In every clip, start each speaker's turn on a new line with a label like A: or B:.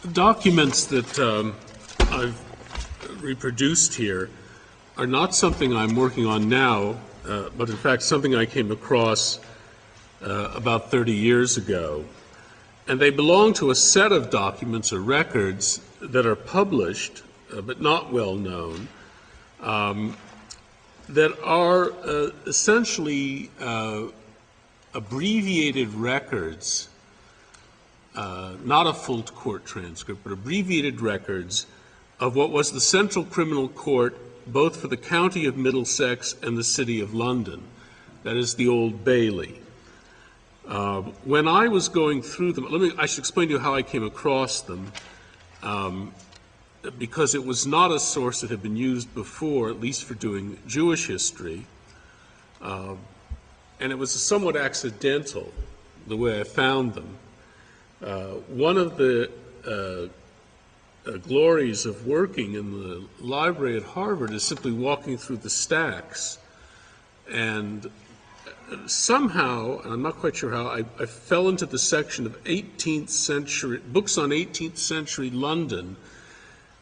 A: The documents that I've reproduced here are not something I'm working on now, but in fact something I came across about 30 years ago. And they belong to a set of documents or records that are published, but not well known, that are essentially abbreviated records, not a full court transcript, but abbreviated records of what was the Central Criminal Court, both for the County of Middlesex and the City of London. That is the Old Bailey. When I was going through them, I should explain to you how I came across them, because it was not a source that had been used before, at least for doing Jewish history, and it was somewhat accidental, the way I found them. One of the glories of working in the library at Harvard is simply walking through the stacks, and somehow, and I'm not quite sure how, I fell into the section of 18th century, books on 18th century London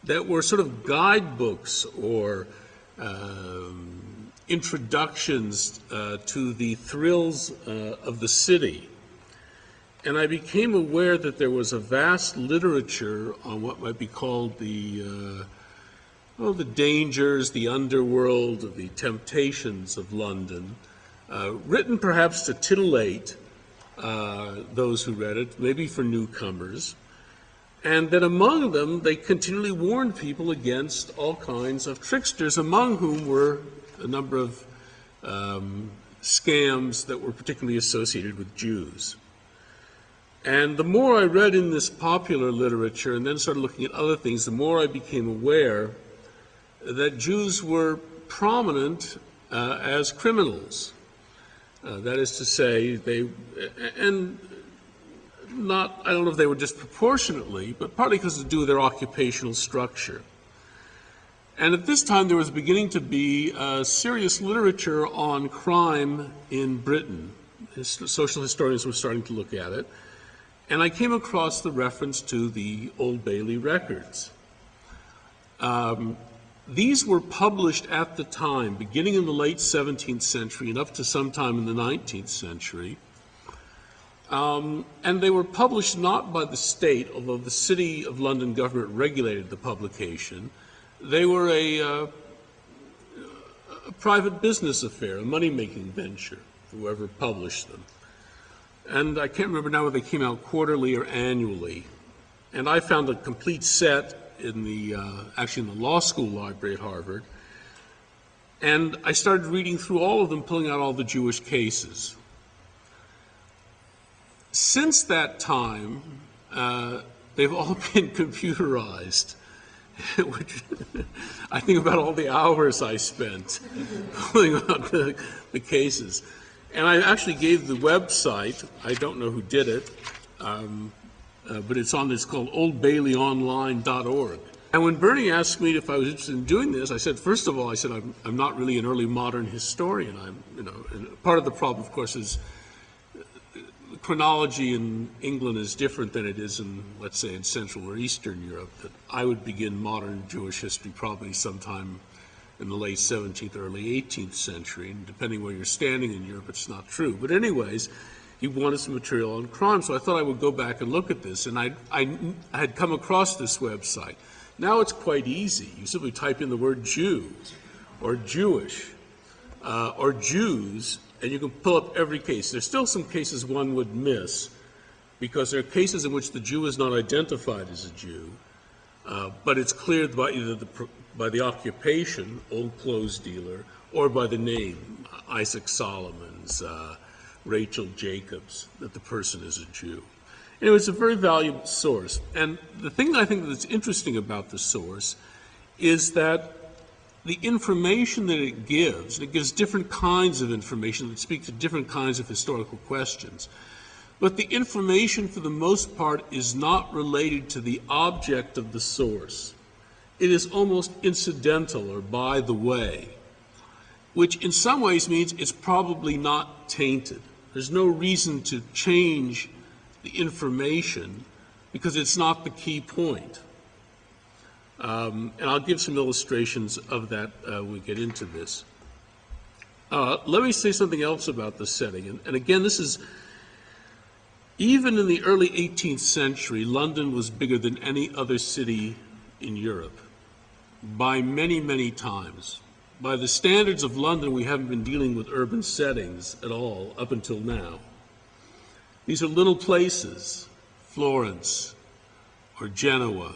A: that were sort of guidebooks or introductions to the thrills of the city. And I became aware that there was a vast literature on what might be called the dangers, the underworld, the temptations of London, written perhaps to titillate those who read it, maybe for newcomers, and that among them they continually warned people against all kinds of tricksters, among whom were a number of scams that were particularly associated with Jews. And the more I read in this popular literature and then started looking at other things, the more I became aware that Jews were prominent as criminals. That is to say, I don't know if they were disproportionately, but partly because of their occupational structure. And at this time, there was beginning to be serious literature on crime in Britain. Social historians were starting to look at it. And I came across the reference to the Old Bailey records. These were published at the time, beginning in the late 17th century and up to sometime in the 19th century. And they were published not by the state, although the City of London government regulated the publication. They were a private business affair, a money-making venture, whoever published them. And I can't remember now whether they came out quarterly or annually. And I found a complete set in the, actually in the law school library at Harvard. And I started reading through all of them, pulling out all the Jewish cases. Since that time, they've all been computerized, which I think about all the hours I spent pulling out the cases. And I actually gave the website, I don't know who did it, but it's called oldbaileyonline.org. And when Bernie asked me if I was interested in doing this, I said, first of all, I'm not really an early modern historian. And part of the problem, of course, is chronology in England is different than it is in, let's say, in Central or Eastern Europe. That I would begin modern Jewish history probably sometime in the late 17th, early 18th century, and depending where you're standing in Europe, it's not true. But anyways, he wanted some material on crime, so I thought I would go back and look at this, and I had come across this website. Now it's quite easy. You simply type in the word Jew, or Jewish, or Jews, and you can pull up every case. There's still some cases one would miss, because there are cases in which the Jew is not identified as a Jew, but it's cleared by either by the occupation, old clothes dealer, or by the name, Isaac Solomon's, Rachel Jacobs, that the person is a Jew. Anyway, it's a very valuable source. And the thing I think that's interesting about the source is that the information that it gives different kinds of information that speak to different kinds of historical questions. But the information, for the most part, is not related to the object of the source. It is almost incidental or by the way, which in some ways means it's probably not tainted. There's no reason to change the information because it's not the key point. And I'll give some illustrations of that when we get into this. Let me say something else about the setting. And again, this is, even in the early 18th century, London was bigger than any other city in Europe by many, many times. By the standards of London, we haven't been dealing with urban settings at all up until now. These are little places, Florence or Genoa.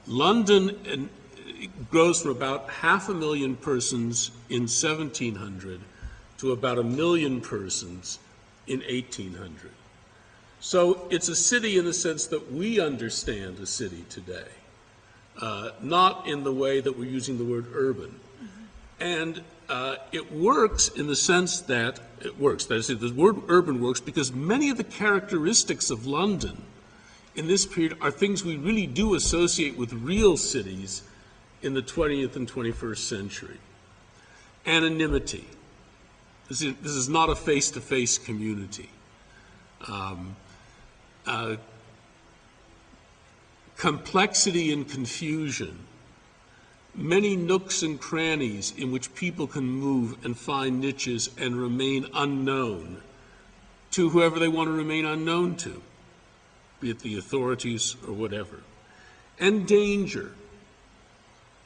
A: London grows from about 500,000 persons in 1700 to about 1 million persons in 1800. So it's a city in the sense that we understand a city today, not in the way that we're using the word urban. And it works in the sense that it works. That is, the word urban works because many of the characteristics of London in this period are things we really do associate with real cities in the 20th and 21st century. Anonymity. This is not a face-to-face community. Complexity and confusion. Many nooks and crannies in which people can move and find niches and remain unknown to whoever they want to remain unknown to, be it the authorities or whatever. And danger.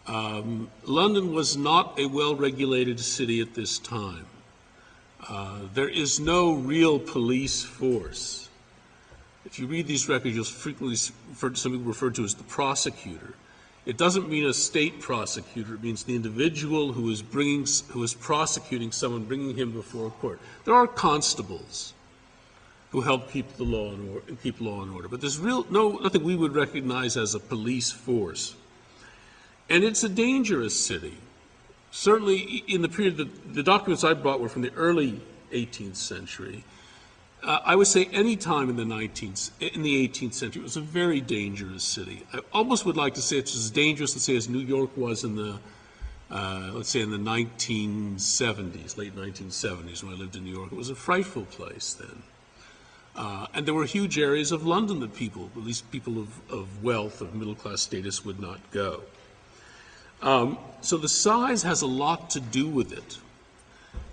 A: London was not a well-regulated city at this time. There is no real police force. If you read these records, you'll frequently some people refer to as the prosecutor. It doesn't mean a state prosecutor. It means the individual who is prosecuting someone, bringing him before a court. There are constables who help keep the law and order, but there's nothing we would recognize as a police force. And it's a dangerous city. Certainly, in the period the documents I brought were from the early 18th century. I would say any time in the 18th century, it was a very dangerous city. I almost would like to say it's as dangerous, let's say, as New York was in the, let's say, in the 1970s, late 1970s, when I lived in New York. It was a frightful place then. And there were huge areas of London that people, at least people of wealth, of middle-class status, would not go. So the size has a lot to do with it.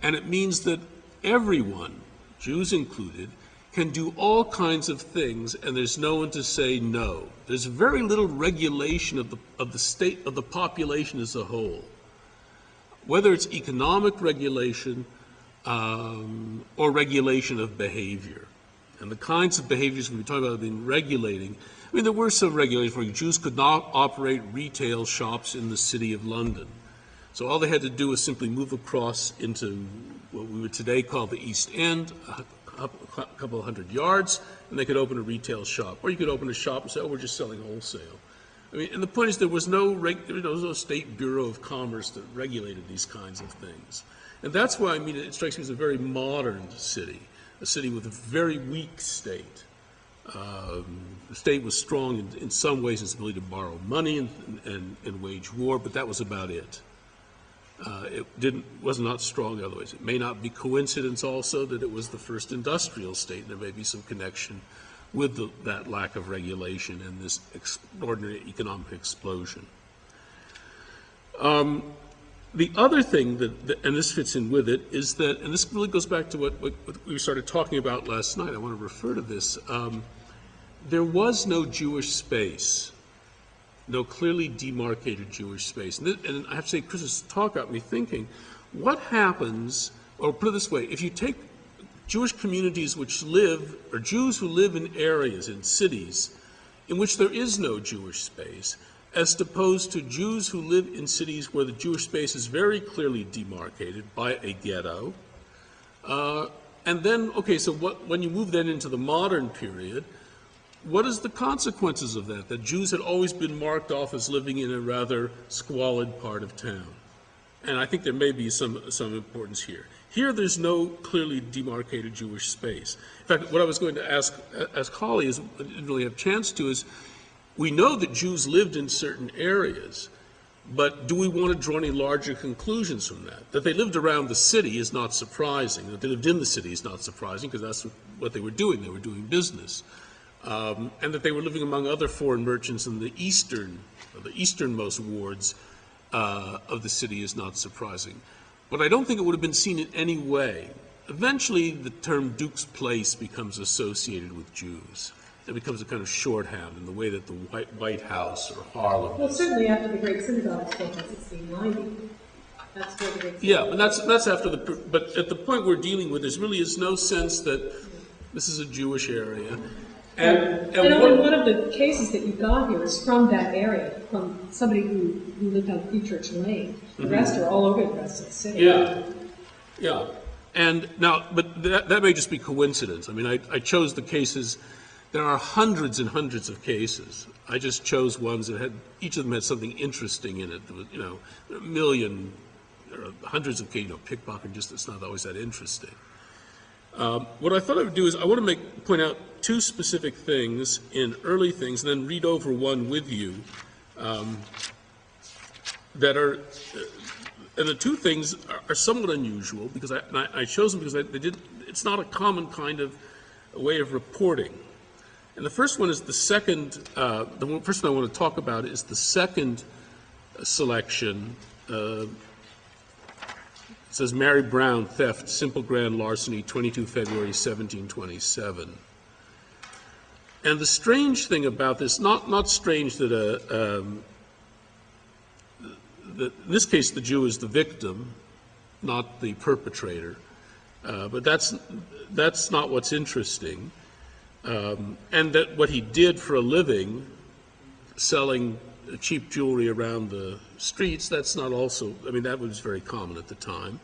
A: And it means that everyone, Jews included, can do all kinds of things, and there's no one to say no. There's very little regulation of the population as a whole, whether it's economic regulation or regulation of behavior. And the kinds of behaviors we talk about have been regulating. I mean, there were some regulations. For Jews could not operate retail shops in the city of London. So all they had to do was simply move across into what we would today call the East End, a couple of hundred yards, and they could open a retail shop. Or you could open a shop and say, oh, we're just selling wholesale. I mean, and the point is there was no state bureau of commerce that regulated these kinds of things. And that's why, I mean, it strikes me as a very modern city, a city with a very weak state. The state was strong in some ways in its ability to borrow money and wage war, but that was about it. It was not strong otherwise. It may not be coincidence also that it was the first industrial state, and there may be some connection with that lack of regulation and this extraordinary economic explosion. The other thing and this fits in with it, is that, and this really goes back to what we started talking about last night, I want to refer to this, there was no Jewish space, no clearly demarcated Jewish space. And I have to say, Chris's talk got me thinking, what happens, or put it this way, if you take Jewish communities which live, or Jews who live in areas, in cities, in which there is no Jewish space, as opposed to Jews who live in cities where the Jewish space is very clearly demarcated by a ghetto. And then, okay, so when you move then into the modern period, what is the consequences of that? That Jews had always been marked off as living in a rather squalid part of town. And I think there may be some importance here. Here, there's no clearly demarcated Jewish space. In fact, what I was going to ask Holly, is I didn't really have a chance to, is we know that Jews lived in certain areas, but do we want to draw any larger conclusions from that? That they lived around the city is not surprising. That they lived in the city is not surprising, because that's what they were doing. They were doing business. and that they were living among other foreign merchants in the easternmost wards of the city is not surprising. But I don't think it would have been seen in any way. Eventually, the term Duke's Place becomes associated with Jews. It becomes a kind of shorthand in the way that the White House or Harlem.
B: Well, certainly after the Great Synagogue spoke in 1690. That's where the Great Synagogue.
A: Yeah, but that's after the. But at the point we're dealing with, there really is no sense that this is a Jewish area. And
B: only one of the cases that you got here is from that area, from somebody who lived on Friedrichs Lane. The rest are all over the rest of the city.
A: Yeah, yeah. And now, but that may just be coincidence. I mean, I chose the cases. There are hundreds and hundreds of cases. I just chose ones that had, each of them had something interesting in it. There was, a million, or hundreds of cases, pickpocket, just it's not always that interesting. What I thought I would do is I want to point out two specific things in early things, and then read over one with you that are, and the two things are somewhat unusual because I chose them because it's not a common kind of way of reporting. And the first one is the second, the first one I want to talk about is the second selection. It says Mary Brown, theft, simple grand larceny, 22 February 1727. And the strange thing about this, not strange that in this case the Jew is the victim, not the perpetrator, but that's not what's interesting. And that what he did for a living, selling cheap jewelry around the streets, that's not also, I mean, that was very common at the time.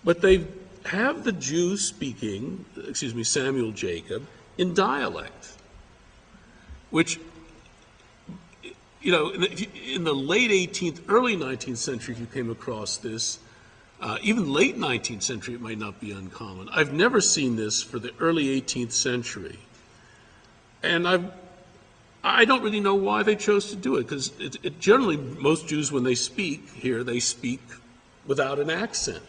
A: But they have the Jew speaking, Samuel Jacob, in dialect, which, in the late 18th, early 19th century, if you came across this, even late 19th century, it might not be uncommon. I've never seen this for the early 18th century. And I don't really know why they chose to do it, because it generally, most Jews, when they speak here, they speak without an accent.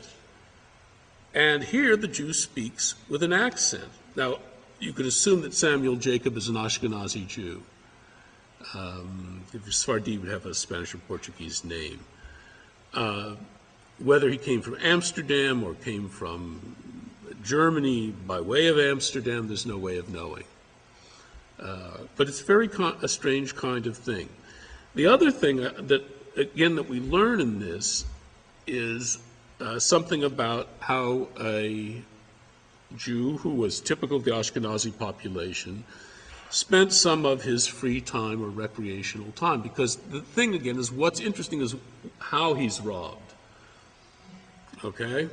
A: And here, the Jew speaks with an accent. Now, you could assume that Samuel Jacob is an Ashkenazi Jew. If Sephardi would have a Spanish or Portuguese name. Whether he came from Amsterdam or came from Germany by way of Amsterdam, there's no way of knowing. But it's a strange kind of thing. The other thing that we learn in this is something about how a Jew who was typical of the Ashkenazi population spent some of his free time or recreational time. Because the thing, again, is what's interesting is how he's robbed. Okay? And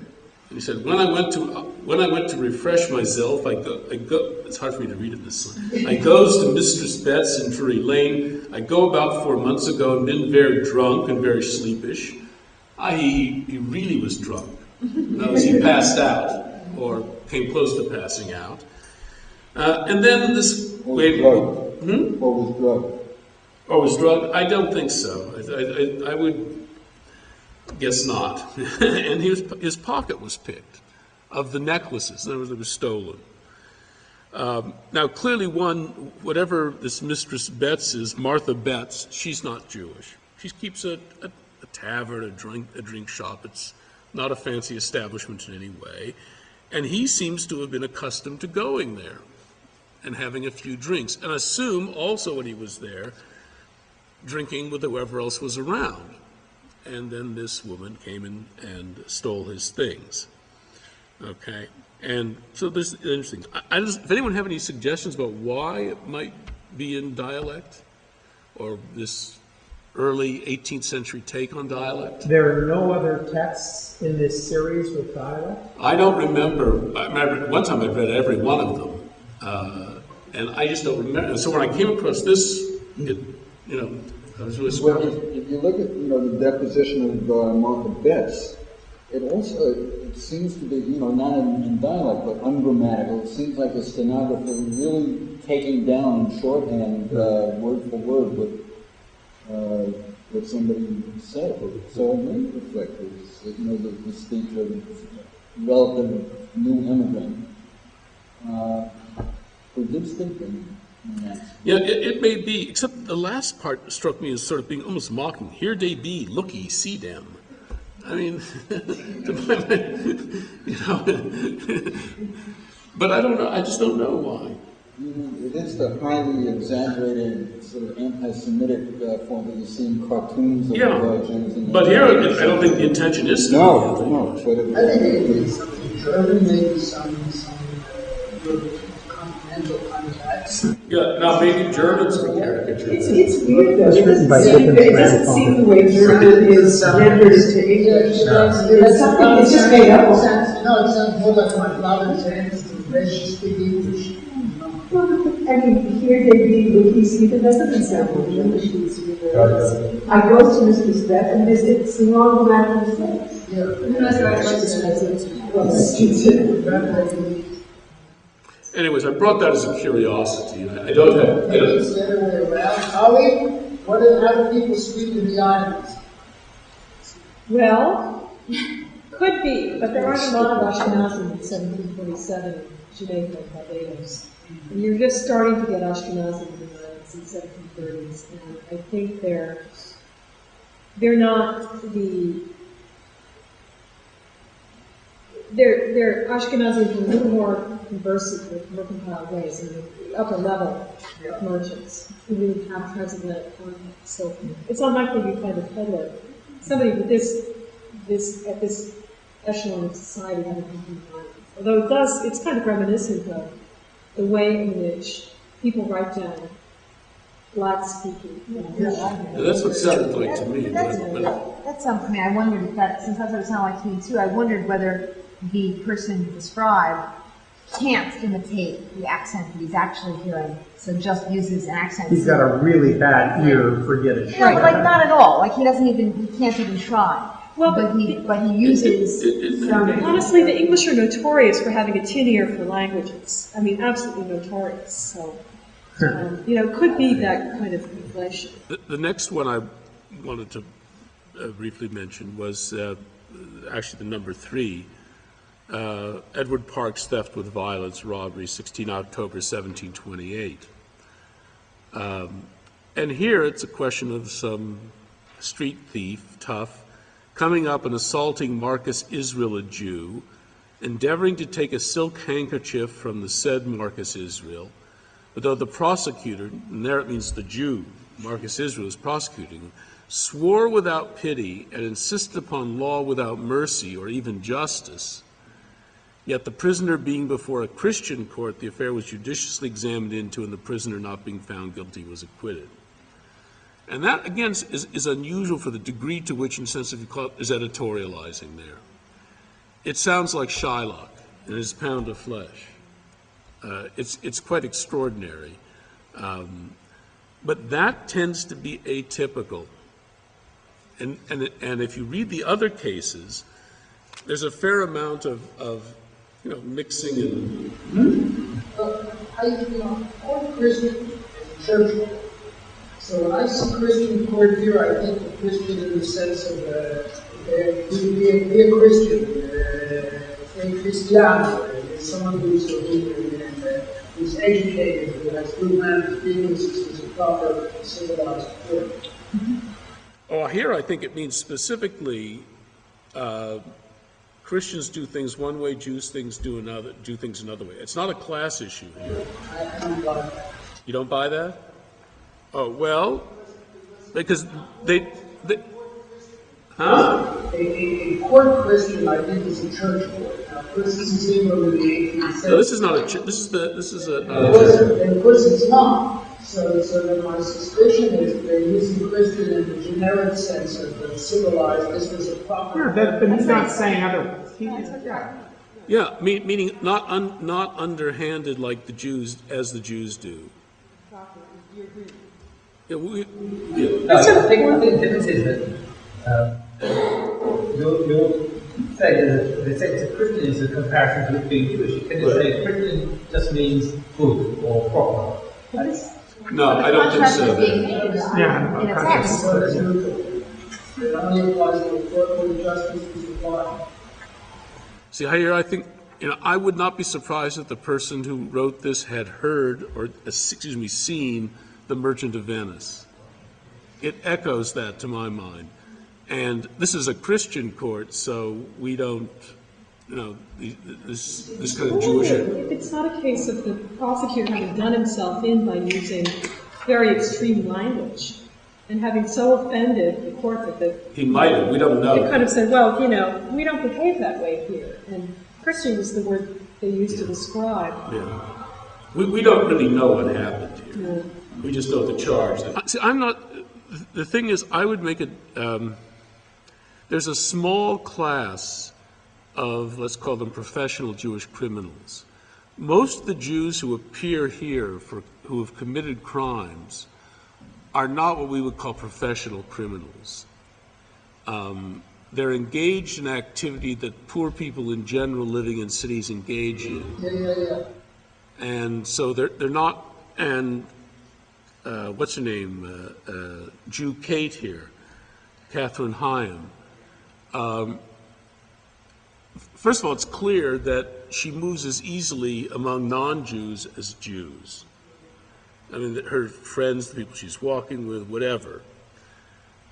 A: he said, when I went to refresh myself, I go, it's hard for me to read it this one. I goes to Mistress Betts in Drury Lane. I go about 4 months ago and been very drunk and very sleepish. He really was drunk. In other words, he passed out or came close to passing out. And then this lady... Or
C: was drugged?
A: Or was drugged? I don't think so. I would guess not. And his pocket was picked of the necklaces. In other words, they were stolen. Now, clearly whatever this Mistress Betts is, Martha Betts, she's not Jewish. She keeps a tavern, a drink shop. It's not a fancy establishment in any way. And he seems to have been accustomed to going there and having a few drinks. And assume also when he was there, drinking with whoever else was around. And then this woman came in and stole his things. Okay? And so this is interesting. If anyone have any suggestions about why it might be in dialect, or this early 18th century take on dialect?
D: There are no other texts in this series with dialect?
A: I don't remember. I remember one time I read every one of them. And I just don't remember. So when I came across this, I was really surprised.
C: Well, if you look at, the deposition of Martha Betts, it seems to be, not in dialect, but ungrammatical. It seems like a stenographer really taking down in shorthand, word for word, what somebody said. So it may reflect this, the speech of a relative new immigrant who did speak in
A: Yeah, it may be, except the last part struck me as sort of being almost mocking. Here they be, look ye, see them. I mean, you know, but I don't know, I just don't know why.
C: It is the highly exaggerated, sort of anti-Semitic form that you see in cartoons of Jews.
A: But here, I don't think the intention is to.
C: No, but
E: I think it is something German, maybe some continental contacts.
A: Yeah, now maybe Germans are caricatures.
B: It's weird though.
D: It's written by
B: It doesn't seem the way German is rendered into English. It's something, it's just made up.
E: No, it sounds more like my father's ancestors speak English.
B: I mean, here they be looking, see, that doesn't sound like English. I go to Mr. Steph and it's the wrong grammar mistakes.
A: Anyways, I brought that as a curiosity. I don't have.
E: Maybe it's the other way around. Holly, how do people speak in the islands?
B: Well, could be, but there aren't a lot of Ashkenazim in 1747 in Jamaica and Barbados. And you're just starting to get Ashkenazim in the islands in 1730s, and I think they're not the. They're Ashkenazim in a little more conversant with mercantile ways, in the upper level merchants who really have transatlantic contacts. So it's unlikely you find a peddler, somebody with this at this echelon of society having come from the islands. Although it's kind of reminiscent of the way in which people write down black speaking.
A: That's what sounded like to me.
F: That's something I wondered if that, since that's what it sounded like to me too, I wondered whether the person described can't imitate the accent that he's actually hearing, so just uses an accent.
D: He's got a really bad ear for Yiddish.
F: No, but like not at all. Like he can't even try.
B: Well,
F: but he uses some.
B: Honestly, the English are notorious for having a tin ear for languages. I mean, absolutely notorious. So, could be that kind of inflation.
A: The next one I wanted to briefly mention was actually the number 3. Edward Park's theft with violence, robbery, 16 October 1728. And here it's a question of some street thief, tough, coming up and assaulting Marcus Israel, a Jew, endeavoring to take a silk handkerchief from the said Marcus Israel, but though the prosecutor, and there it means the Jew, Marcus Israel is prosecuting, swore without pity and insisted upon law without mercy or even justice, yet the prisoner being before a Christian court, the affair was judiciously examined into, and the prisoner not being found guilty was acquitted. And that, again, is unusual for the degree to which, in a sense, if you call it, is editorializing there. It sounds like Shylock and his pound of flesh. It's quite extraordinary. But that tends to be atypical. And if you read the other cases, there's a fair amount of mixing and.
E: All Christian church. So when I see Christian court here, I think of Christian in the sense of be a Christian, a Christian, someone who's who's educated, who has good mannered feelings, is a proper civilized court.
A: Oh, here I think it means specifically Christians do things one way, Jews do things another way. It's not a class issue here.
E: I don't buy that.
A: You don't buy that? Oh, well, because they huh?
E: A court Christian, I think, is a church court. Now, Christians is even in the 18th century.
A: No, this is not a church. This is a.
E: And of course, it's not. So then my suspicion is they're using Christian in the generic sense of the civilized. This was a proper.
D: Yeah, but he's not saying otherwise.
A: Yeah, meaning not underhanded like the Jews do. Yeah,
G: I think one of the difference is that you'll say that the sense of Christian is a comparison to being Jewish. You can say Christian just means good or proper.
A: No, I don't think so.
F: In a text.
A: See, here I think I would not be surprised if the person who wrote this had heard or, seen The Merchant of Venice. It echoes that to my mind. And this is a Christian court, so we don't, this kind of Jewish.
B: If it's not a case of the prosecutor having done himself in by using very extreme language and having so offended the court that
A: he might have, we don't know.
B: They kind of said, well, we don't behave that way here. And Christian was the word they used to describe.
A: Yeah. We don't really know what happened here.
B: No.
A: We just know the charge. See, the thing is, I would make it, there's a small class of, let's call them professional Jewish criminals. Most of the Jews who appear here who have committed crimes are not what we would call professional criminals. They're engaged in activity that poor people in general living in cities engage in.
E: Yeah.
A: And so they're not, and what's her name, Jew Kate here, Catherine Hyam. First of all, it's clear that she moves as easily among non-Jews as Jews. I mean, her friends, the people she's walking with, whatever.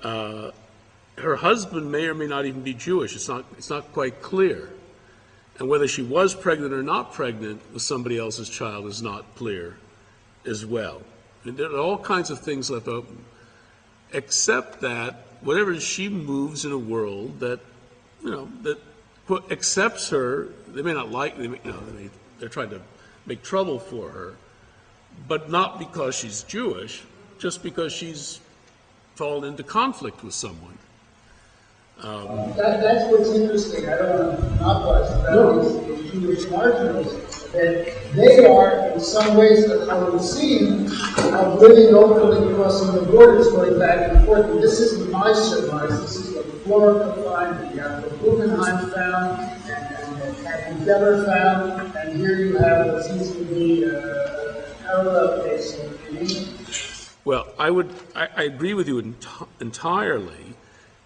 A: Her husband may or may not even be Jewish. It's not quite clear. And whether she was pregnant or not pregnant with somebody else's child is not clear as well. And there are all kinds of things left open, except that whatever she moves in a world that, that accepts her, they may not like, they're trying to make trouble for her, but not because she's Jewish, just because she's fallen into conflict with someone.
E: That's what's interesting. I don't want to monopolize about these Jewish marginals, that they are, in some ways, the Colosseum of living openly crossing the borders, going back and forth. And this isn't my surmise. This is what Flora found, the Guggenheim found, and Endeavor found, and here you have what seems to be a parallel case in England.
A: Well, I agree with you entirely.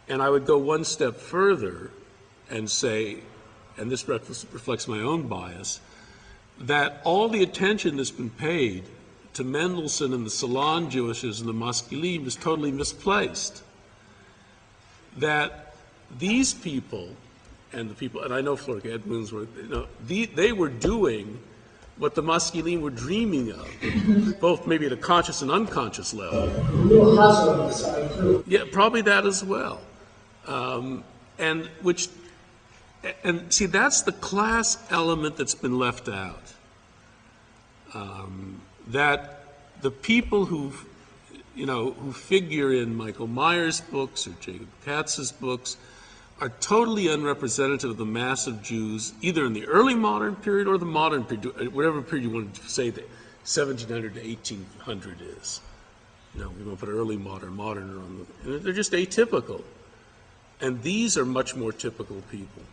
A: And I would go one step further and say, and this reflects my own bias, that all the attention that's been paid to Mendelssohn and the Salon Jewishes and the Maskilim is totally misplaced. That these people, and I know Florica Edmonds were, they were doing what the Maskilim were dreaming of, both maybe at a conscious and unconscious level.
E: A little hustle on the side, too.
A: Yeah, probably that as well. And see, that's the class element that's been left out. That the people who figure in Michael Meyer's books or Jacob Katz's books are totally unrepresentative of the mass of Jews, either in the early modern period or the modern period, whatever period you want to say that 1700 to 1800 is. We want to put early modern on them. They're just atypical. And these are much more typical people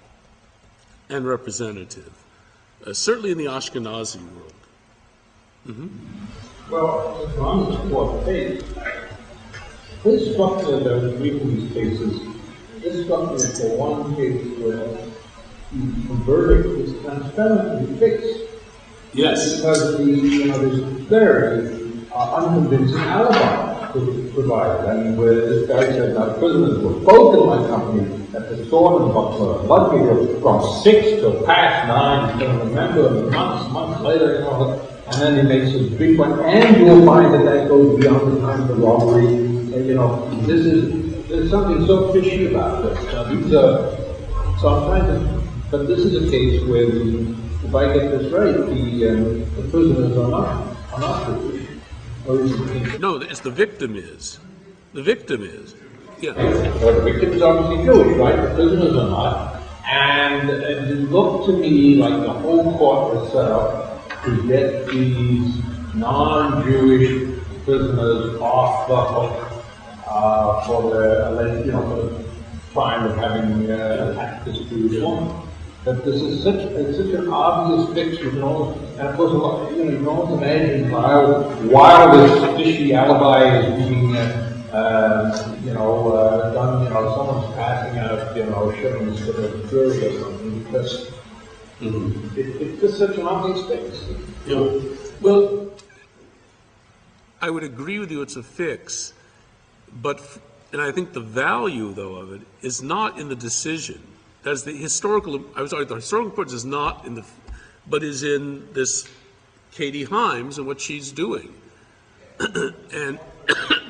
A: and representative, certainly in the Ashkenazi world. Mm-hmm.
H: Well, on the fourth page, this structure that was reading these cases, this structure is for one case where the verdict is transparently fixed.
A: Yes.
H: Because there's very unconvincing alibi provided. I mean, where this guy said that prisoners were both in my company at the sword and buckler, lucky from 6 till past 9, you can remember months later, and then he makes a big one, and you'll find that goes beyond the time of the robbery. And, there's something so fishy about this. So I'm trying to, but this is a case where if I get this right, the prisoners are not Jewish.
A: No, it's the victim is. The victim is. Yeah.
H: Well, the victim is obviously Jewish, right? The prisoners are not. And it looked to me like the whole court was set up to get these non-Jewish prisoners off the hook for the crime of having attacked this Jewish woman. But this is such an obvious fix, and of course, you can almost imagine while this fishy alibi is being done, someone's passing out, shillings to the jury or something, because It's just such an obvious fix.
A: Well, I would agree with you, it's a fix, and I think the value, though, of it is not in the decision. As the historical importance is not in but is in this Katie Himes and what she's doing.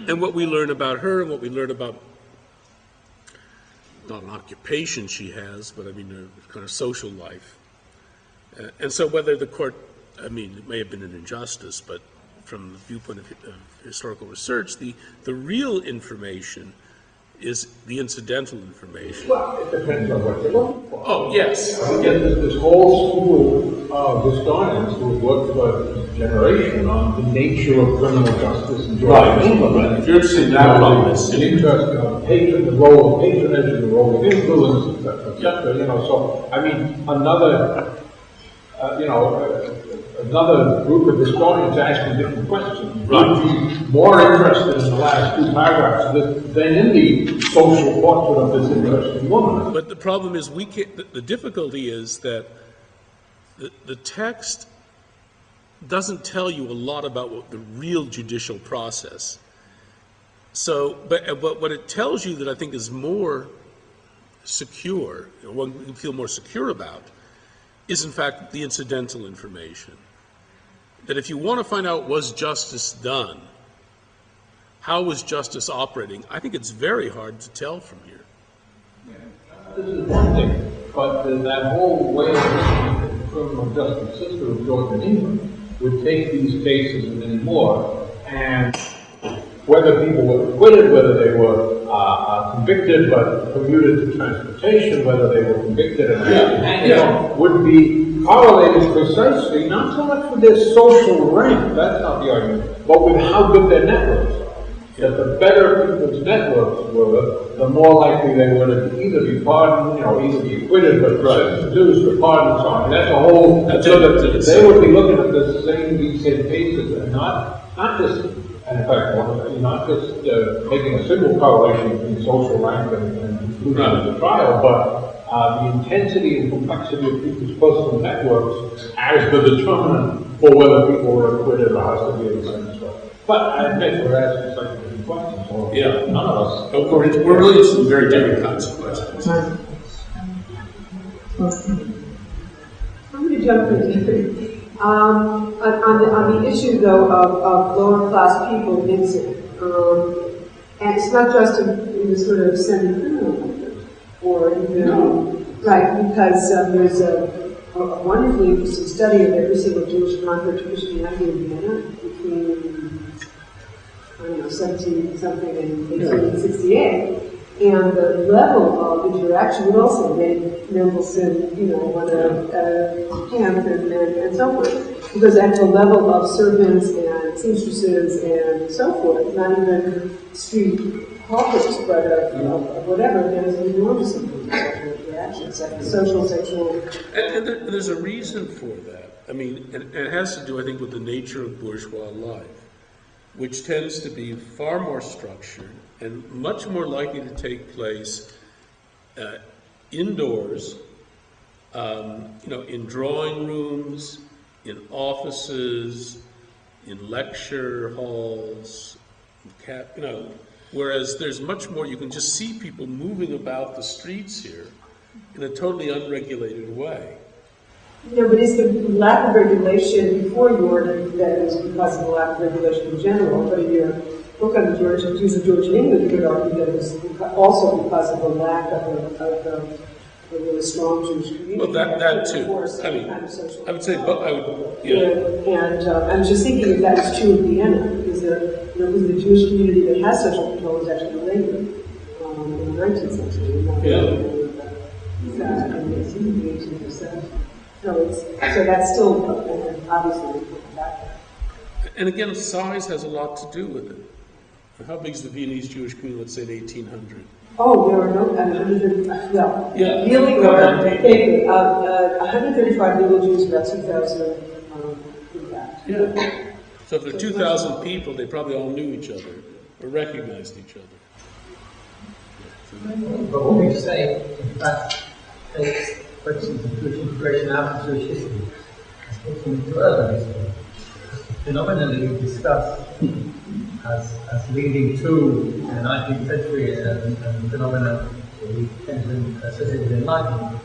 A: and what we learn about her and what we learn about, not an occupation she has, but I mean a kind of social life. And so whether the court, I mean, it may have been an injustice, but from the viewpoint of historical research, the real information is the incidental information.
H: Well, it depends on what you're looking for.
A: Oh, yes.
H: Again, there's this whole school of historians who have worked for a generation on the nature of criminal justice and England.
A: If you're interested in that problem,
H: the interest of patron, the role of patronage and the role of influence, etc. You know, so I mean, another group of historians asking different questions would be more interested in the last two paragraphs than in the social portrait of this interesting woman.
A: But the problem is the difficulty is that the text doesn't tell you a lot about the real judicial process. So, but what it tells you that I think is more secure, one can feel more secure about, is in fact the incidental information. That if you want to find out, was justice done? How was justice operating? I think it's very hard to tell from here.
H: This is one thing, but that whole way of looking at the criminal justice system of Georgian England would take these cases and many more, and whether people were acquitted, whether they were convicted but commuted to transportation, whether they were convicted and would be correlated precisely, not so much with their social rank, that's not the argument, but with how good their networks are. That the better people's networks were, the more likely they were to either be pardoned, either be acquitted, but seduced or pardoned, and so on. And that's a whole, they would be looking at these same cases and not just, and in fact, not just making a single correlation between social rank and inclusion of the trial, but the intensity and complexity of people's personal networks as the determinant for whether people were acquitted or how severe the sentence was. But I admit we're asking slightly different questions, so none of us.
A: We're really some very different kinds of questions.
I: I'm going to jump in on the issue, though, of lower class people mixing. And it's not just in the sort of semi-criminal language, or even, right, because there's a wonderfully interesting study of every single Jewish convert to Christianity in Vienna between, 17-something and 1868. And the level of interaction would also make Mendelssohn, want to camp and so forth. Because at the level of servants and seamstresses and so forth, not even street hawkers, but of whatever, there's an enormous amount of interaction, social, sexual.
A: And there's a reason for that. I mean, and it has to do, I think, with the nature of bourgeois life, which tends to be far more structured and much more likely to take place indoors, in drawing rooms, in offices, in lecture halls, whereas there's much more, you can just see people moving about the streets here in a totally unregulated way.
I: But is the lack of regulation before you ordered that is because of the lack of regulation in general, but in your book on the Jews of Georgian England, you could argue that it was also because of the lack of a really strong Jewish community.
A: Well, that too. I mean, I would say, but I would,
I: And I'm just thinking if that is true in Vienna, because the Jewish community that has social control is actually later, in the 19th century. In the 18%. So that's still obviously a factor.
A: And again, size has a lot to do with it. How big is the Viennese Jewish community, let's say, in 1800?
I: Oh, there are no, 135 legal Jews, about 2,000
A: Yeah. So if there are 2,000 people, they probably all knew each other or recognized each other.
G: But what we say, in fact, questions of Jewish integration out of Jewish history, especially into urban history. Phenomenally discussed as leading to the 19th century and phenomena we tend to associate with Enlightenment.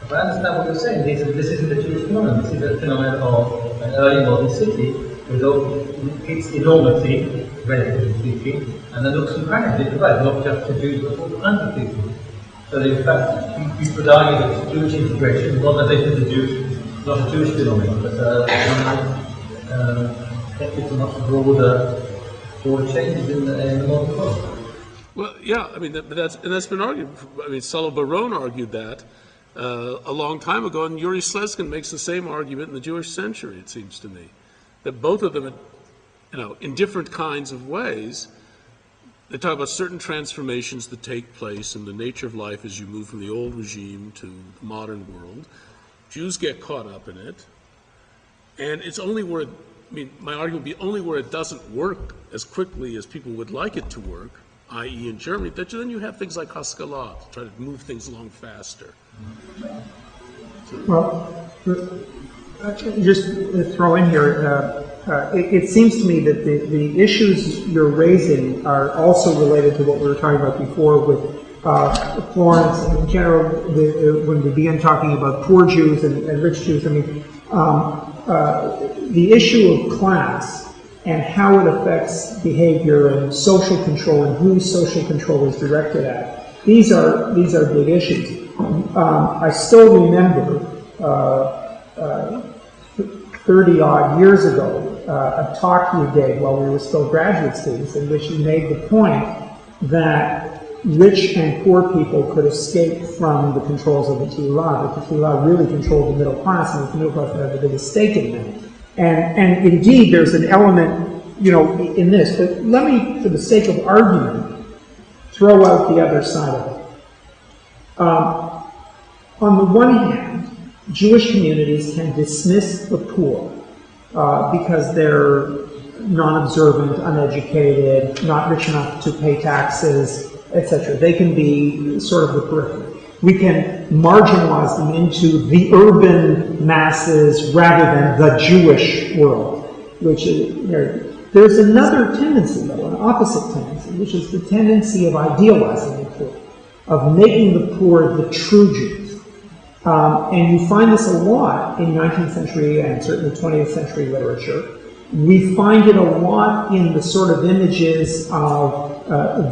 G: If I understand what you're saying, this isn't a Jewish phenomenon, this is a phenomenon of an early modern city with its enormity, relatively speaking, and the nooks and crannies it provides, not just to Jews but all kinds of people. So in fact, you could argue that Jewish integration, modernization of the Jews, not a Jewish phenomenon, but it's a much broader changes in the modern world.
A: Well, yeah, I mean, that's been argued. I mean, Sulla Baron argued that a long time ago, and Yuri Slezkin makes the same argument in the Jewish Century, it seems to me, that both of them, in different kinds of ways, they talk about certain transformations that take place in the nature of life as you move from the old regime to the modern world. Jews get caught up in it, and it's only where, my argument would be only where it doesn't work as quickly as people would like it to work, i.e. in Germany, that then you have things like Haskalah to try to move things along faster.
D: Well, just to throw in here, it seems to me that the issues you're raising are also related to what we were talking about before with Florence and in general, when we began talking about poor Jews and rich Jews. I mean, the issue of class and how it affects behavior and social control and who social control is directed at. These are big issues. I still remember 30-odd years ago a talk you gave while we were still graduate students in which you made the point that rich and poor people could escape from the controls of the Tefillah. The Tefillah really controlled the middle class, and the middle class had the biggest stake in that. And indeed, there's an element, in this. But let me, for the sake of argument, throw out the other side of it. On the one hand, Jewish communities can dismiss the poor because they're non-observant, uneducated, not rich enough to pay taxes, etc. They can be sort of the periphery. We can marginalize them into the urban masses rather than the Jewish world, which is, there's another tendency, though, an opposite tendency, which is the tendency of idealizing the poor, of making the poor the true Jews. And you find this a lot in 19th century and certainly 20th century literature. We find it a lot in the sort of images of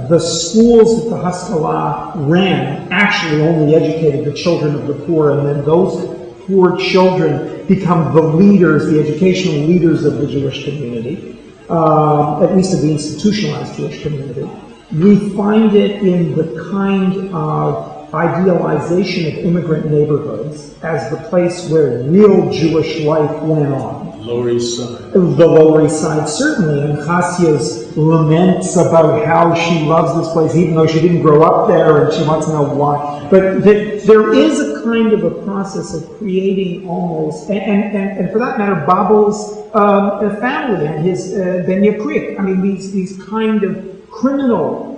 D: the schools that the Haskalah ran actually only educated the children of the poor, and then those poor children become the leaders, the educational leaders of the Jewish community, at least of the institutionalized Jewish community. We find it in the kind of idealization of immigrant neighborhoods as the place where real Jewish life went on.
A: Lower East Side.
D: The Lower East Side, certainly, and Chassia's laments about how she loves this place, even though she didn't grow up there, and she wants to know why. But there is a kind of a process of creating almost, and for that matter, Babel's family and his Ben Yakrik. I mean, these kind of criminal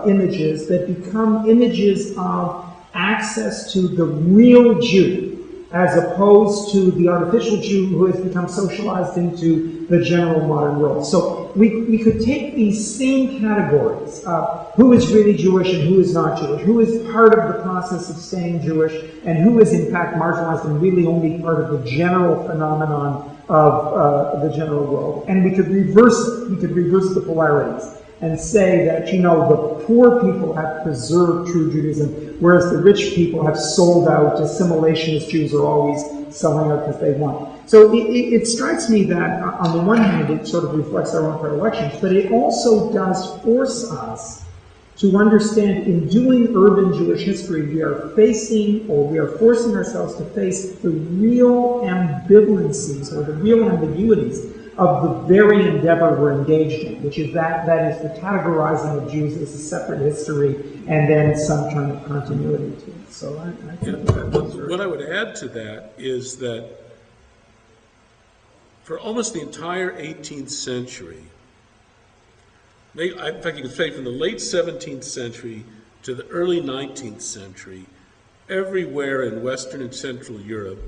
D: images that become images of access to the real Jew, as opposed to the artificial Jew who has become socialized into the general modern world. So we could take these same categories of who is really Jewish and who is not Jewish, who is part of the process of staying Jewish, and who is in fact marginalized and really only part of the general phenomenon of the general world. And we could reverse it. We could reverse the polarities and say that, the poor people have preserved true Judaism, whereas the rich people have sold out. Assimilationist Jews are always selling out because they want. So it strikes me that, on the one hand, it sort of reflects our own predilections, but it also does force us to understand, in doing urban Jewish history, we are forcing ourselves to face the real ambivalencies or the real ambiguities of the very endeavor we're engaged in, which is that is the categorizing of Jews as a separate history and then some kind of continuity to it. So I think
A: what I would add to that is that for almost the entire 18th century, in fact you could say from the late 17th century to the early 19th century, everywhere in Western and Central Europe,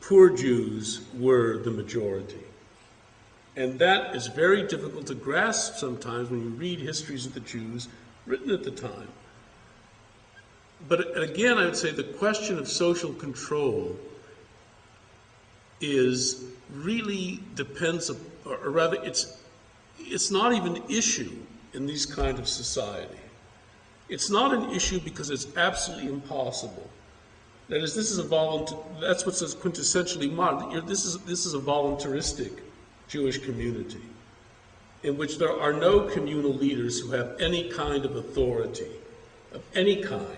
A: poor Jews were the majority. And that is very difficult to grasp sometimes when you read histories of the Jews written at the time. But again, I would say the question of social control is really depends, or rather it's not even an issue in these kind of society. It's not an issue because it's absolutely impossible. That is, this is that's what says quintessentially modern. This is a voluntaristic Jewish community in which there are no communal leaders who have any kind of authority of any kind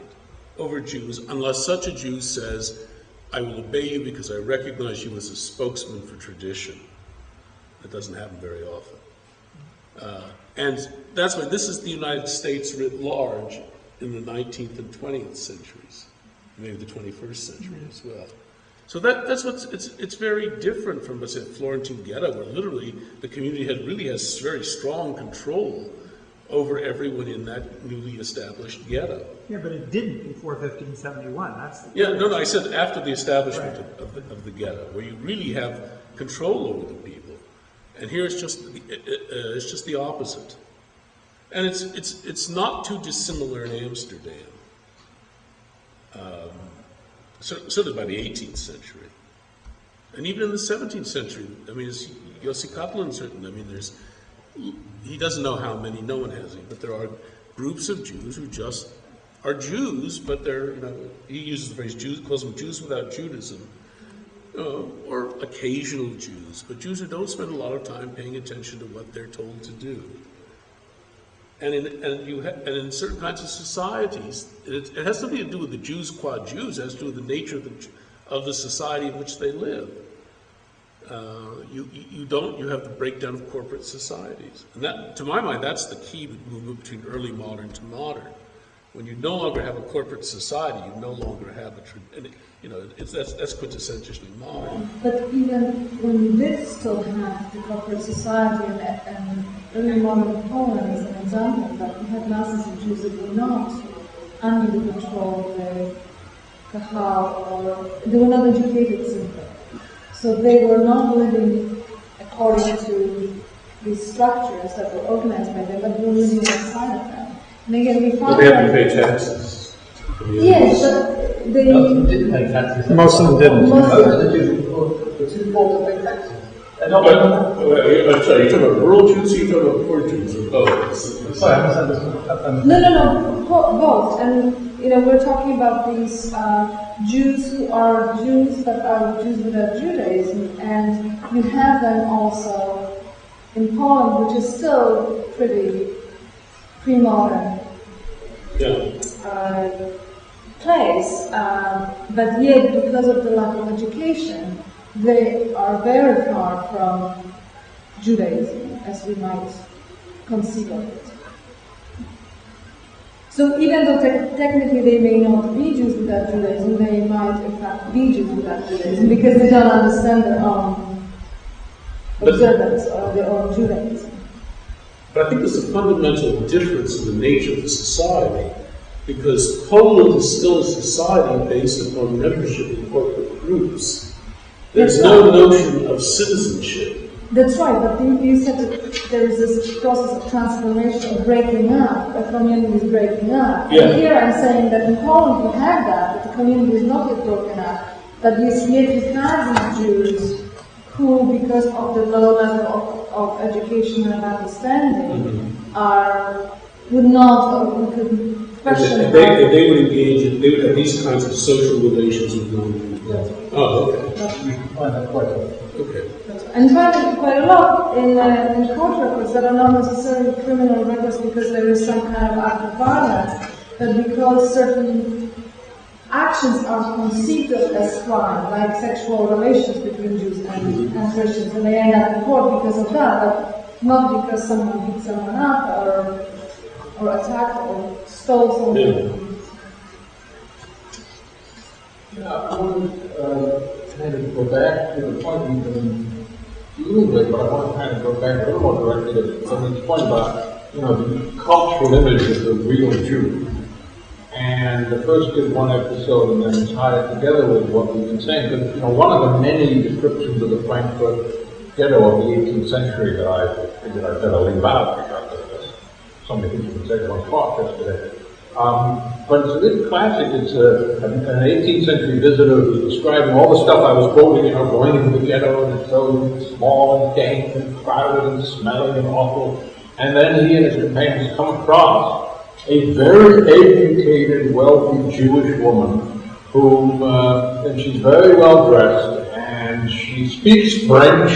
A: over Jews unless such a Jew says, I will obey you because I recognize you as a spokesman for tradition. That doesn't happen very often. And that's why this is the United States writ large in the 19th and 20th centuries, maybe the 21st century as well. So that's it's very different from, let's say, the Florentine ghetto, where literally the community has very strong control over everyone in that newly established ghetto.
D: Yeah, but it didn't before 1571. That's the
A: no, I said after the establishment of the ghetto, where you really have control over the people. And here it's just the opposite. And it's not too dissimilar in Amsterdam. Certainly by the 18th century. And even in the 17th century, I mean, Yosef Kaplan's written, I mean, he doesn't know how many, no one has any, but there are groups of Jews who just are Jews, but they're, he uses the phrase Jews, calls them Jews without Judaism, or occasional Jews, but Jews who don't spend a lot of time paying attention to what they're told to do. And in certain kinds of societies, it has nothing to do with the Jews qua Jews. It has to do with the nature of the society in which they live. You have the breakdown of corporate societies, and that, to my mind, that's the key movement between early modern to modern. When you no longer have a corporate society, you no longer have that's quintessentially modern.
J: But even when you did still have the corporate society and early modern Poland is an example of that, you had masses of Jews that were not under the control of the Kahal, or they were not educated simply. So they were not living according to these structures that were organized by them, but they were living outside of them. And again, we found
A: they have to pay taxes.
J: Yes, but they
G: didn't pay taxes.
D: Most of them didn't.
E: It's important to pay taxes.
A: I'm sorry, you're talking about rural Jews, or you're talking about poor Jews, or both?
G: Sorry, I misunderstood.
J: No, both. And we're talking about these Jews who are Jews but are Jews without Judaism, and you have them also in Poland, which is still pretty pre-modern place, but yet because of the lack of education, they are very far from Judaism, as we might conceive of it. So even though technically they may not be Jews without Judaism, they might in fact be Jews without Judaism because they don't understand their own observance or their own Judaism.
A: But I think there's a fundamental difference in the nature of the society, because Poland is still a society based upon membership in corporate groups. There's no notion of citizenship.
J: That's right, but you said that there is this process of transformation, of breaking up, a community is breaking up.
A: Yeah.
J: And here I'm saying that in Poland you had that the community is not yet broken up, but yet you have these Jews who, because of the low level of education and understanding, would not, or we could question.
A: They would engage, they would have these kinds of social relations with non-people.
J: Yes.
A: Oh, okay.
G: You can find that quite often.
A: Okay.
J: And find it quite a lot in court records that are not necessarily criminal records because there is some kind of act of violence, but because certain actions are conceived of as crime, like sexual relations between Jews and Christians, and they end up in court because of that, but not because someone beat someone up or attacked or stole something.
H: Yeah, I want to kind of go back to the point we've been dealing with, but I want to kind of go back a little more directly to something you pointed about, the cultural image of the real Jew. and the first did one episode and then tied it together with what we've been saying. But, you know, one of the many descriptions of the Frankfurt ghetto of the 18th century that I figured I'd better leave out because there's so many things you can say one talk yesterday. But it's a really classic. It's an 18th century visitor who's describing all the stuff I was quoting, you know, going into the ghetto, and it's so small and dank and crowded and smelly and awful. And then he and his companions come across a very educated, wealthy Jewish woman whom, and she's very well dressed, and she speaks French,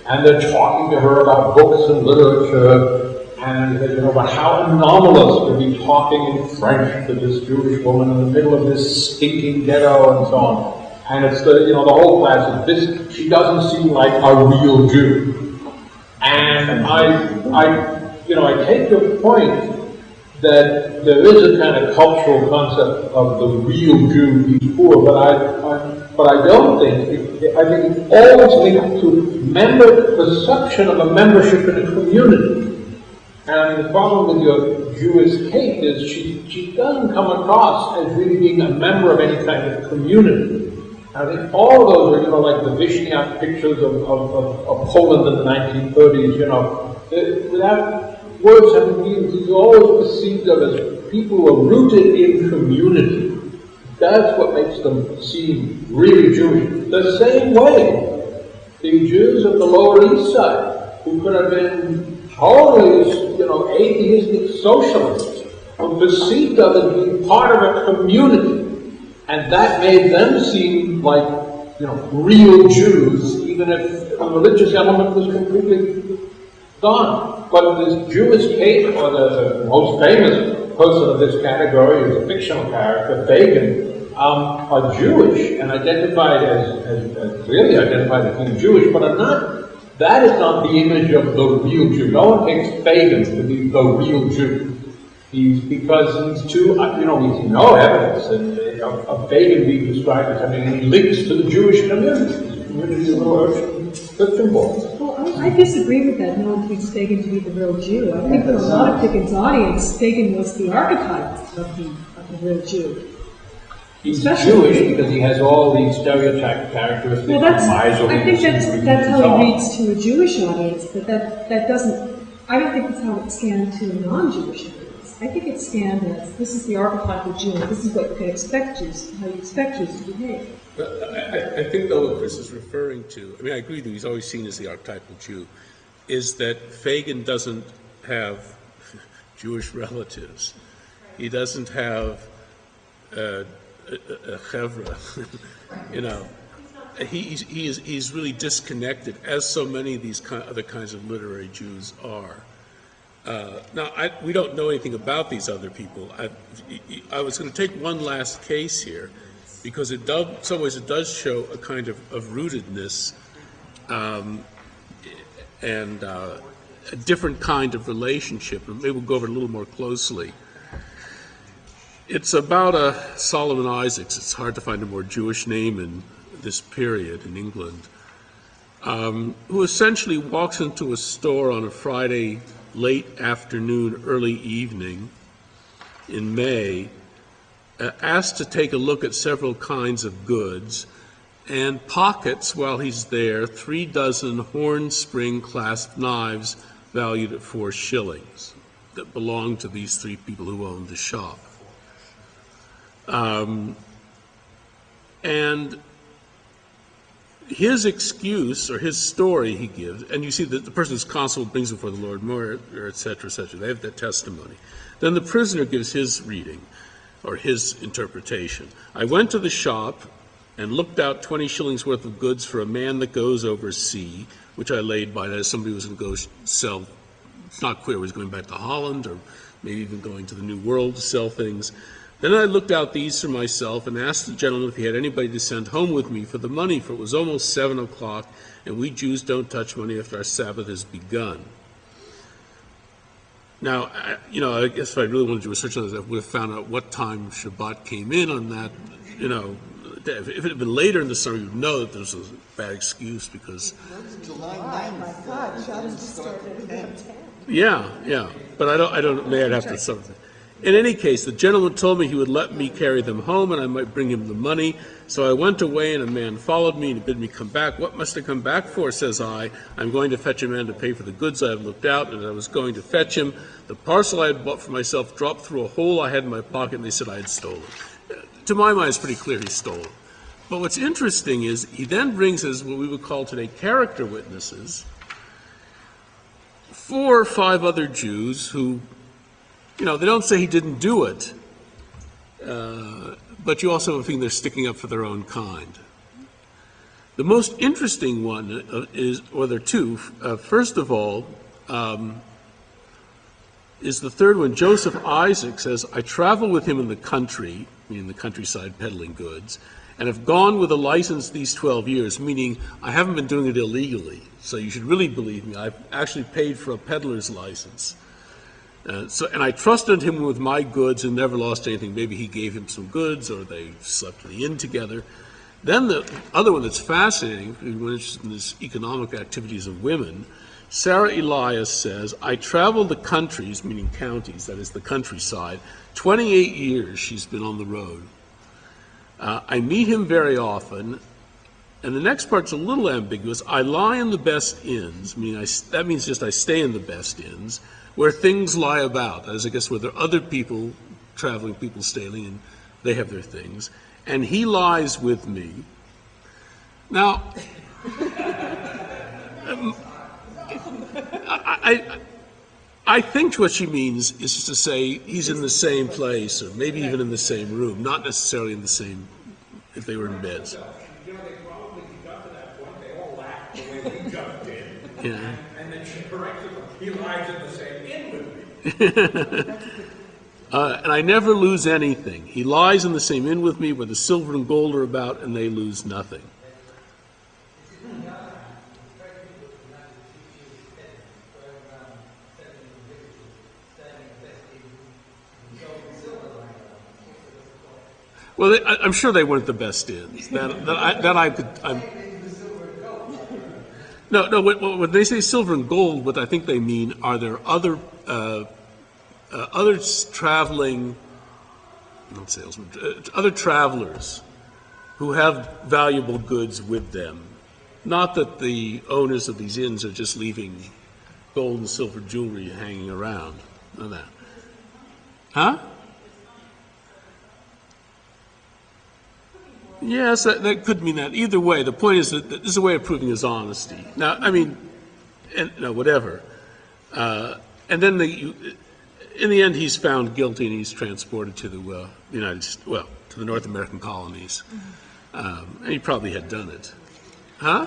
H: and they're talking to her about books and literature. And you know, about how anomalous to be talking in French to this Jewish woman in the middle of this stinking ghetto and so on. And it's the, you know, the whole class of this, she doesn't seem like a real Jew. And I take your point that there is a kind of cultural concept of the real Jew being poor, but I don't think, I think it's always linked to perception of a membership in a community. And the problem with your Jewish Kate is she doesn't come across as really being a member of any kind of community. I think all of those are, you know, like the Vishniak pictures of Poland in the 1930s, you know, without words having meanings, he's always perceived of as people who are rooted in community. That's what makes them seem really Jewish. The same way, the Jews of the Lower East Side, who could have been totally, you know, atheistic socialists, were perceived of as being part of a community, and that made them seem like, you know, real Jews, even if the religious element was completely gone. But this Jewish Kate, or the most famous person of this category, is a fictional character, Fagin, are Jewish and identified as clearly identified as being Jewish, but are not. That is not the image of the real Jew. No one takes Fagin to be the real Jew. Because he's too, you know, we see no evidence of Fagin being described as having any links to the Jewish community. The community is a little Christian boy.
B: Well, I disagree with that. No one takes Fagin to be the real Jew. I think for a lot of Dickens' audience, Fagin was the archetype of the real Jew.
H: He's Jewish because he has all these stereotype characteristics.
B: Well, I think that's how he reads to a Jewish audience, but that doesn't, I don't think that's how it scanned to a non-Jewish audience. I think it's scanned as, this is the archetypal Jew, and this is what you can expect Jews, how you expect Jews to behave.
A: I think, though, what Chris is referring to, I mean, I agree that he's always seen as the archetypal Jew, is that Fagin doesn't have Jewish relatives. He doesn't have a chevra, you know. He's really disconnected, as so many of these other kinds of literary Jews are. Now, we don't know anything about these other people. I was going to take one last case here, because in some ways it does show a kind of rootedness and a different kind of relationship, and maybe we'll go over it a little more closely. It's about Solomon Isaacs. It's hard to find a more Jewish name in this period in England, who essentially walks into a store on a Friday late afternoon, early evening in May, asked to take a look at several kinds of goods, and pockets, while he's there, 3 dozen horn spring clasp knives valued at 4 shillings that belonged to these 3 people who owned the shop. And his excuse, or his story he gives, and you see that the person's constable brings him before the Lord Mayor, et cetera, they have that testimony. Then the prisoner gives his reading, or his interpretation. I went to the shop and looked out 20 shillings worth of goods for a man that goes overseas, which I laid by that as somebody who was going to go sell. It's not clear whether he was going back to Holland or maybe even going to the New World to sell things. Then I looked out these for myself and asked the gentleman if he had anybody to send home with me for the money, for it was almost 7 o'clock, and we Jews don't touch money after our Sabbath has begun. Now, I guess if I really wanted to do research on this, I would have found out what time Shabbat came in on that. If it had been later in the summer, you'd know that there was a bad excuse because.
J: July 9th. Oh my God, Shabbat started at 10.
A: Yeah, but I don't. Maybe I'd have to something. In any case, the gentleman told me he would let me carry them home and I might bring him the money. So I went away and a man followed me and bid me come back. What must I come back for, says I. I'm going to fetch a man to pay for the goods I have looked out, and I was going to fetch him. The parcel I had bought for myself dropped through a hole I had in my pocket, and they said I had stolen. To my mind, it's pretty clear he stole it. But what's interesting is he then brings as what we would call today character witnesses, 4 or 5 other Jews who, they don't say he didn't do it, but you also have a feeling they're sticking up for their own kind. The most interesting one there are 2. First of all, is the third one. Joseph Isaac says, I travel with him in the country, meaning the countryside peddling goods, and have gone with a license these 12 years, meaning I haven't been doing it illegally. So you should really believe me. I've actually paid for a peddler's license. And I trusted him with my goods and never lost anything. Maybe he gave him some goods or they slept in the inn together. Then the other one that's fascinating, if you're interested in this economic activities of women, Sarah Elias says, I traveled the countries, meaning counties, that is the countryside, 28 years she's been on the road. I meet him very often, and the next part's a little ambiguous. I lie in the best inns, that means just I stay in the best inns, where things lie about, as I guess where there are other people, traveling people staying, and they have their things, and he lies with me. Now, I think what she means is to say he's in the same place, or maybe even in the same room, not necessarily in the same, if they were in beds.
H: They probably got to that point, they all laughed the way we jumped in.
A: Yeah.
H: And then she corrected them. He lies in the same inn with me.
A: And I never lose anything. He lies in the same inn with me where the silver and gold are about, and they lose nothing. Well, I'm sure they weren't the best inns. No. When they say silver and gold, what I think they mean are there other traveling, not salesmen, other travelers who have valuable goods with them. Not that the owners of these inns are just leaving gold and silver jewelry hanging around. None of that. Huh? Yes, that could mean that. Either way, the point is that this is a way of proving his honesty. Now, whatever. And then in the end, he's found guilty and he's transported to the to the North American colonies. And he probably had done it. Huh?